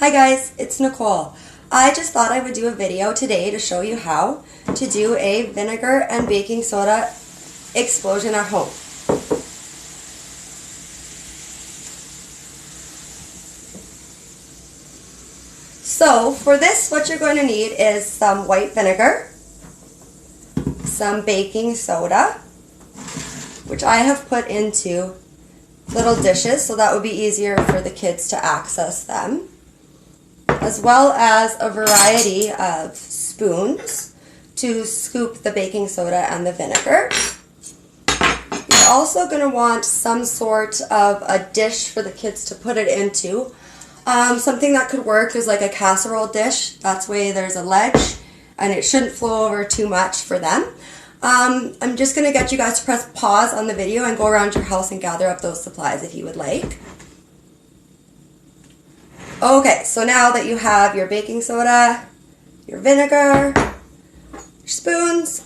Hi guys, it's Nicole. I just thought I would do a video today to show you how to do a vinegar and baking soda explosion at home. So for this, what you're going to need is some white vinegar, some baking soda, which I have put into little dishes so that would be easier for the kids to access them, as well as a variety of spoons to scoop the baking soda and the vinegar. You're also going to want some sort of a dish for the kids to put it into. Something that could work is like a casserole dish. That's why there's a ledge and it shouldn't flow over too much for them. I'm just going to get you guys to press pause on the video and go around your house and gather up those supplies if you would like. Okay, so now that you have your baking soda, your vinegar, your spoons,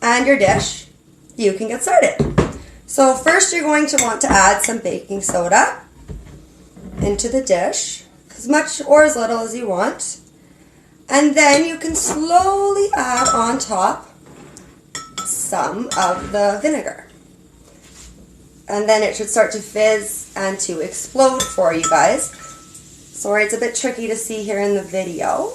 and your dish, you can get started. So first you're going to want to add some baking soda into the dish, as much or as little as you want. And then you can slowly add on top some of the vinegar. And then it should start to fizz and to explode for you guys. Sorry, it's a bit tricky to see here in the video.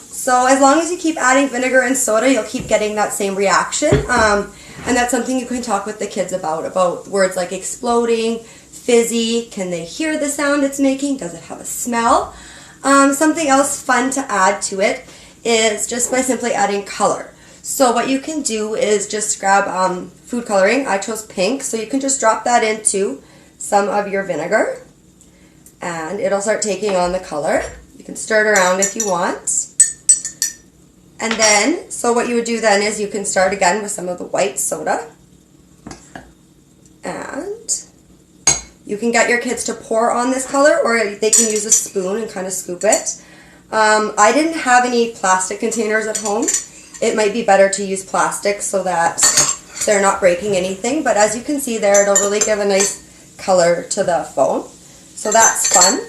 So as long as you keep adding vinegar and soda, you'll keep getting that same reaction. And that's something you can talk with the kids about words like exploding, fizzy. Can they hear the sound it's making? Does it have a smell? Something else fun to add to it is just by simply adding color. So what you can do is just grab food coloring. I chose pink, so you can just drop that into some of your vinegar and it'll start taking on the color. You can stir it around if you want. And then, so what you would do then is you can start again with some of the white soda. And you can get your kids to pour on this color, or they can use a spoon and kind of scoop it. I didn't have any plastic containers at home. It might be better to use plastic so that they're not breaking anything. But as you can see there, it'll really give a nice color to the foam. So that's fun.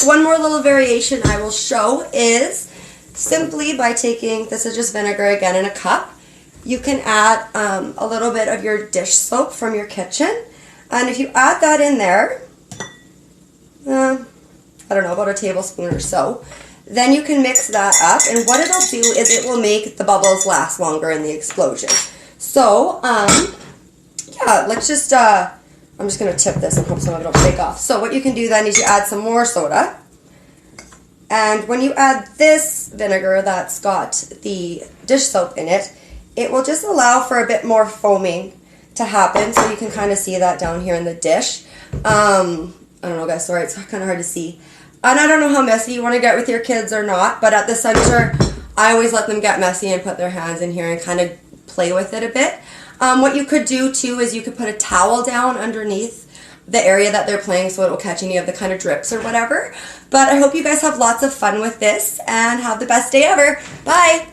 One more little variation I will show is simply by taking, this is just vinegar again in a cup, you can add a little bit of your dish soap from your kitchen. And if you add that in there, I don't know, about a tablespoon or so, then you can mix that up. And what it'll do is it will make the bubbles last longer in the explosion. So, yeah, let's just, I'm just going to tip this and hope some of it will take off. So what you can do then is you add some more soda. And when you add this vinegar that's got the dish soap in it, it will just allow for a bit more foaming to happen. So you can kind of see that down here in the dish. I don't know, guys, sorry, it's kind of hard to see. And I don't know how messy you want to get with your kids or not, but at the center, I always let them get messy and put their hands in here and kind of play with it a bit. What you could do too is you could put a towel down underneath the area that they're playing so it will catch any of the kind of drips or whatever. But I hope you guys have lots of fun with this and have the best day ever. Bye!